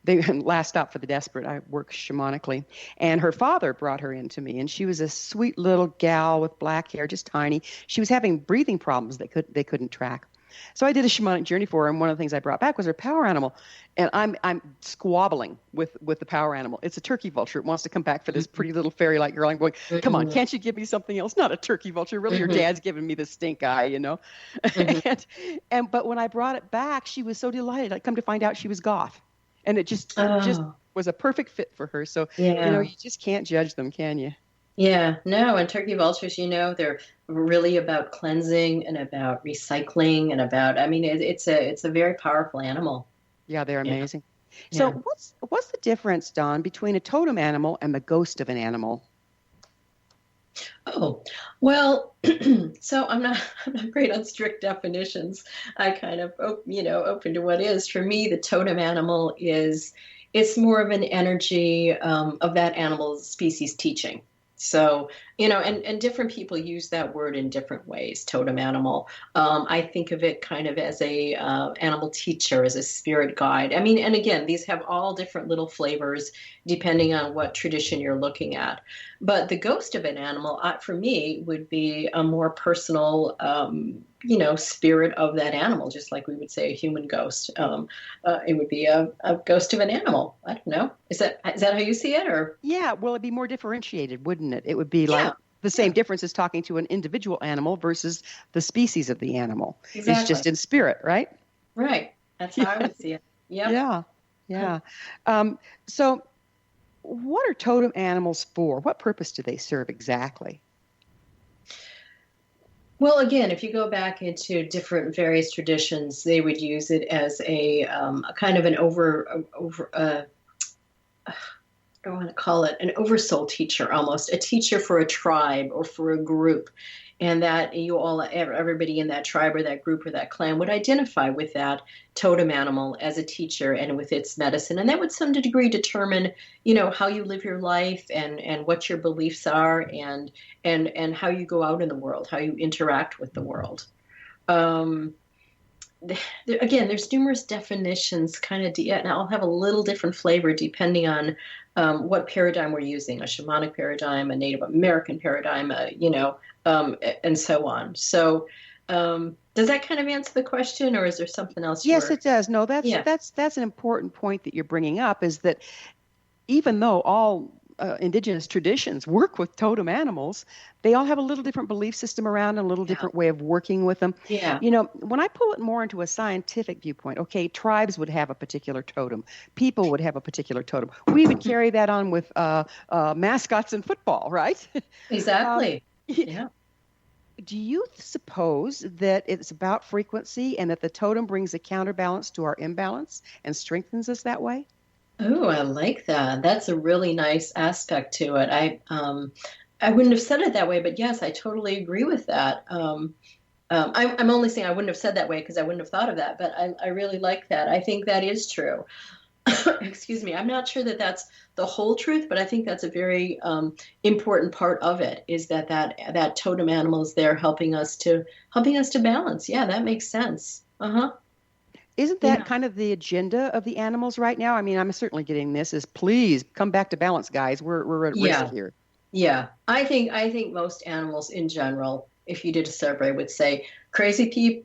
they last stop for the desperate. I work shamanically, and her father brought her in to me, and she was a sweet little gal with black hair, just tiny. She was having breathing problems they couldn't track. So I did a shamanic journey for her, and one of the things I brought back was her power animal. And I'm squabbling with the power animal. It's a turkey vulture. It wants to come back for this pretty little fairy-like girl. I'm going, come on, can't you give me something else? Not a turkey vulture. Really, your dad's giving me the stink eye, but when I brought it back, she was so delighted. I come to find out she was goth, and it just was a perfect fit for her. So you just can't judge them, can you? Yeah, no, and turkey vultures, they're really about cleansing and about recycling and it's a very powerful animal. Yeah, they're amazing. Yeah. So what's the difference, Don, between a totem animal and the ghost of an animal? Oh, well, so I'm not great on strict definitions. I kind of, open to what is. For me, the totem animal it's more of an energy of that animal species teaching. So, and different people use that word in different ways, totem animal. I think of it kind of as a animal teacher, as a spirit guide. And again, these have all different little flavors depending on what tradition you're looking at. But the ghost of an animal, for me, would be a more personal, spirit of that animal, just like we would say a human ghost. It would be a ghost of an animal. I don't know. Is that how you see it, or? Yeah, well, it'd be more differentiated, wouldn't it? It would be like the same difference as talking to an individual animal versus the species of the animal. Exactly. It's just in spirit, right? Right. That's how I would see it. Yep. Yeah. So what are totem animals for? What purpose do they serve exactly? Well, again, if you go back into different various traditions, they would use it as a kind of an I want to call it an oversoul teacher, almost a teacher for a tribe or for a group. And that everybody in that tribe or that group or that clan would identify with that totem animal as a teacher and with its medicine. And that would, some degree, determine, how you live your life and what your beliefs are and how you go out in the world, how you interact with the world. Again, there's numerous definitions, and I'll have a little different flavor depending on what paradigm we're using, a shamanic paradigm, a Native American paradigm, and so on. So does that kind of answer the question, or is there something else? Yes, it does. No, that's an important point that you're bringing up, is that even though all indigenous traditions work with totem animals, they all have a little different belief system around and a little different way of working with them. Yeah. When I pull it more into a scientific viewpoint, okay, tribes would have a particular totem. People would have a particular totem. We would carry that on with mascots in football, right? Exactly. Yeah. Do you suppose that it's about frequency and that the totem brings a counterbalance to our imbalance and strengthens us that way? Oh, I like that. That's a really nice aspect to it. I wouldn't have said it that way, but yes, I totally agree with that. I'm only saying I wouldn't have said that way because I wouldn't have thought of that, but I really like that. I think that is true. Excuse me. I'm not sure that that's the whole truth, but I think that's a very important part of it, is that totem animal is there helping us to balance. Yeah, that makes sense. Isn't that kind of the agenda of the animals right now? I'm certainly getting this is, please come back to balance, guys. We're at risk here. Yeah, I think most animals in general, if you did a survey, would say crazy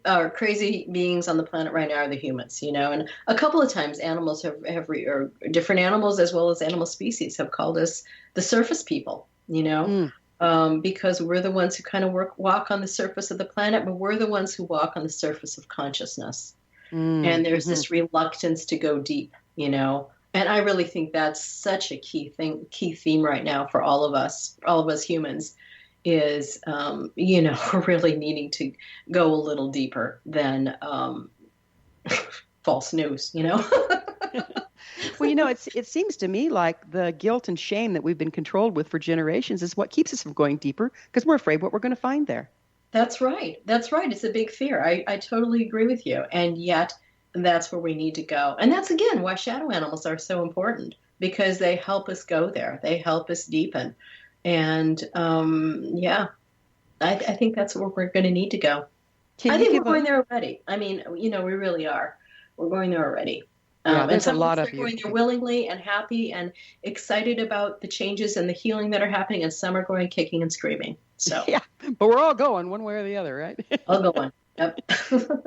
beings on the planet right now are the humans. And a couple of times animals or different animals as well as animal species have called us the surface people. Because we're the ones who kind of walk on the surface of the planet, but we're the ones who walk on the surface of consciousness. And there's this reluctance to go deep, and And I really think that's such a key theme right now for all of us humans is, we're really needing to go a little deeper than false news, Well, it seems to me like the guilt and shame that we've been controlled with for generations is what keeps us from going deeper because we're afraid what we're going to find there. That's right. That's right. It's a big fear. I totally agree with you. And yet that's where we need to go. And that's, again, why shadow animals are so important, because they help us go there. They help us deepen. And I think that's where we're going to need to go. I think we're going there already. I mean, we really are. We're going there already. There's a lot of you. Going there willingly and happy and excited about the changes and the healing that are happening, and some are going kicking and screaming. So yeah, but we're all going one way or the other, right? All going. Yep.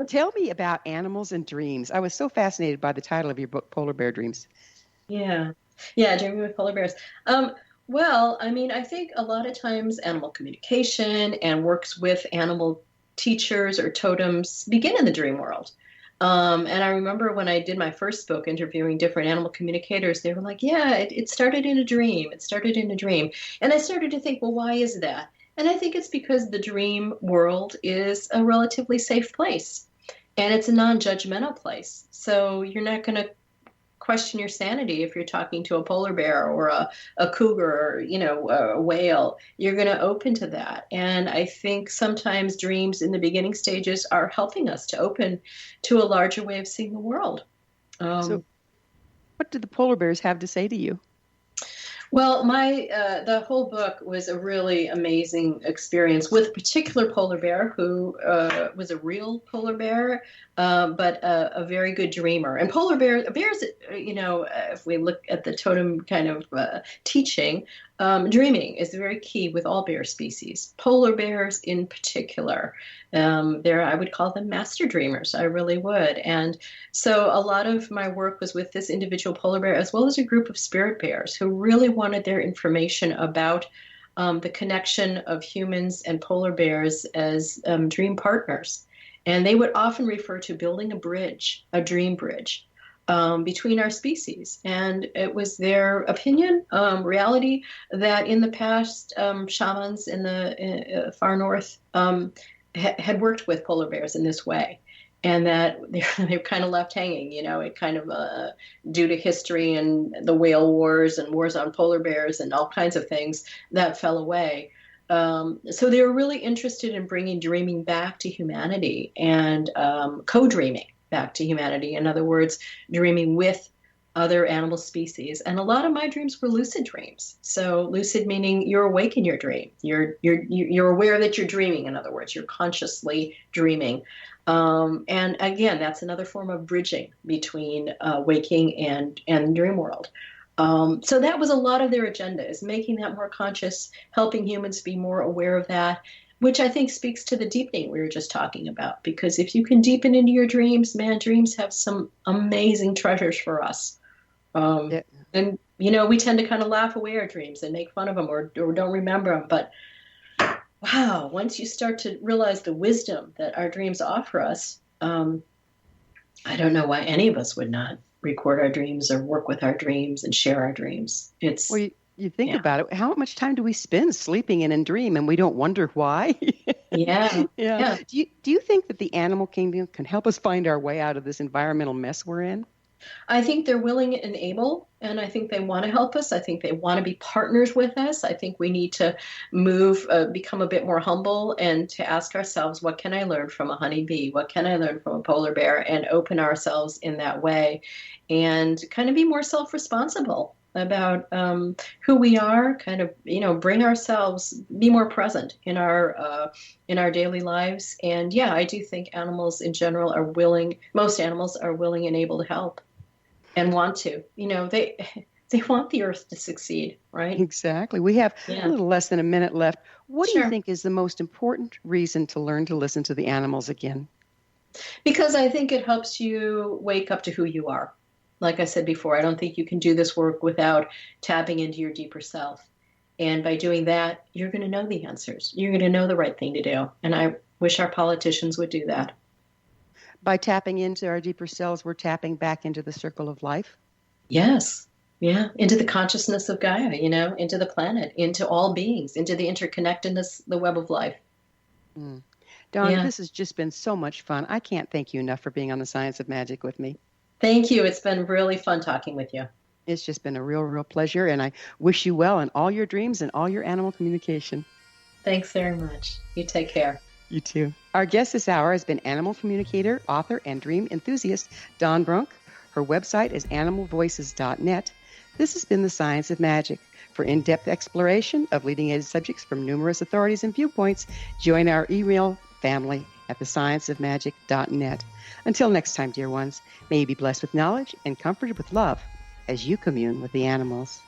Tell me about animals and dreams. I was so fascinated by the title of your book, Polar Bear Dreams. Yeah, Dreaming with Polar Bears. Well, I mean, I think a lot of times animal communication and works with animal teachers or totems begin in the dream world. And I remember when I did my first book, interviewing different animal communicators, they were like, yeah, it started in a dream. It started in a dream. And I started to think, well, why is that? And I think it's because the dream world is a relatively safe place, and it's a non-judgmental place. So you're not going to question your sanity if you're talking to a polar bear or a cougar or, a whale. You're going to open to that. And I think sometimes dreams in the beginning stages are helping us to open to a larger way of seeing the world. So what did the polar bears have to say to you? Well, the whole book was a really amazing experience with a particular polar bear who was a real polar bear, but a very good dreamer. And bears, if we look at the totem kind of teaching, dreaming is very key with all bear species. Polar bears in particular, I would call them master dreamers. I really would. And so a lot of my work was with this individual polar bear as well as a group of spirit bears who really wanted their information about the connection of humans and polar bears as dream partners. And they would often refer to building a dream bridge between our species. And it was their opinion, reality, that in the past, shamans in the far north had worked with polar bears in this way. And that they're kind of left hanging, it kind of due to history and the whale wars and wars on polar bears and all kinds of things that fell away. So they were really interested in bringing dreaming back to humanity and co-dreaming back to humanity. In other words, dreaming with other animal species. And a lot of my dreams were lucid dreams. So lucid meaning you're awake in your dream. You're aware that you're dreaming. In other words, you're consciously dreaming. And again, that's another form of bridging between waking and dream world. So that was a lot of their agenda, is making that more conscious, helping humans be more aware of that, which I think speaks to the deepening we were just talking about. Because if you can deepen into your dreams, man, dreams have some amazing treasures for us. And, we tend to kind of laugh away our dreams and make fun of them or don't remember them. But wow, once you start to realize the wisdom that our dreams offer us, I don't know why any of us would not record our dreams or work with our dreams and share our dreams. Well, you think about it. How much time do we spend sleeping in dream, and we don't wonder why? Yeah. Do you think that the animal kingdom can help us find our way out of this environmental mess we're in? I think they're willing and able, and I think they want to help us. I think they want to be partners with us. I think we need to become a bit more humble and to ask ourselves, what can I learn from a honeybee? What can I learn from a polar bear? And open ourselves in that way and kind of be more self-responsible about who we are, kind of, bring ourselves, be more present in our daily lives. And yeah, I do think animals in general are willing, most animals are willing and able to help and want to, they want the earth to succeed, right? Exactly. We have a little less than a minute left. What do you think is the most important reason to learn to listen to the animals again? Because I think it helps you wake up to who you are. Like I said before, I don't think you can do this work without tapping into your deeper self. And by doing that, you're going to know the answers. You're going to know the right thing to do. And I wish our politicians would do that. By tapping into our deeper selves, we're tapping back into the circle of life? Yes. Yeah. Into the consciousness of Gaia, into the planet, into all beings, into the interconnectedness, the web of life. Mm. Dawn, Yeah. this has just been so much fun. I can't thank you enough for being on The Science of Magic with me. Thank you. It's been really fun talking with you. It's just been a real, real pleasure, and I wish you well in all your dreams and all your animal communication. Thanks very much. You take care. You too. Our guest this hour has been animal communicator, author, and dream enthusiast Dawn Brunke. Her website is animalvoices.net. This has been The Science of Magic. For in-depth exploration of leading-edge subjects from numerous authorities and viewpoints, join our email family at thescienceofmagic.net. Until next time, dear ones, may you be blessed with knowledge and comforted with love as you commune with the animals.